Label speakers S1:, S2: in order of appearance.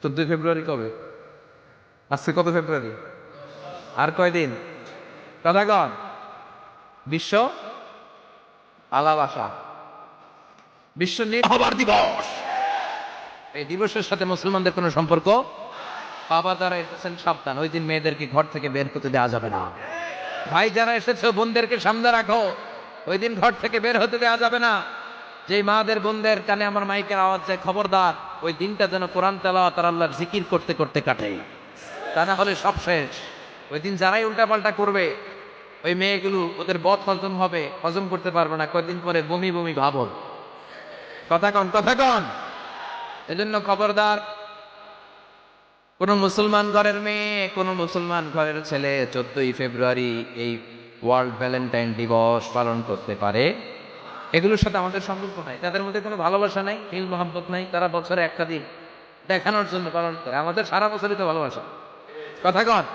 S1: 14 ফেব্রুয়ারি কবে? আজকে কত ফেব্রুয়ারি? আর কয়দিন? কথা কন। বিশ্ব ভালোবাসা, বিশ্ব নির্ভর দিবস। এই দিবসের সাথে মুসলমানদের কোনো সম্পর্ক? বাবা যারা এসেছেন সাবধান, ওই দিন মেয়েদেরকে ঘর থেকে বের হতে দেওয়া যাবে না। ভাই যারা এসেছে বোনদেরকে সামনে রাখো, ওই দিন ঘর থেকে বের হতে দেওয়া যাবে না। যেই মাদের বোনদের কানে আমার মাইকের আওয়াজ যায়, খবরদার, ওই দিনটা যেন কোরআন তেলাওয়াত আর আল্লাহর জিকির করতে করতে কাটে, তা না হলে সব শেষ। ওই দিন যারাই উল্টাপাল্টা করবে, ওই মেয়েগুলো ওদের বদ হজম হবে, হজম করতে পারবে না, কয়েকদিন পরে বমি বমি ভাব হবে। কথা কন, কথা কন। এজন্য খবরদার, কোন মুসলমান ঘরের মেয়ে, কোন মুসলমান ঘরের ছেলে 14 ফেব্রুয়ারি এই ওয়ার্ল্ড ভ্যালেন্টাইন দিবস পালন করতে পারে? এগুলোর সাথে আমাদের সম্পর্ক নাই, তাদের মধ্যে কোনো ভালোবাসা নাই, মিল মহাব্বত নাই। তারা বছরে একটা দিন দেখানোর জন্য পালন করে, আমাদের সারা বছরই তো ভালোবাসা। কথা কন।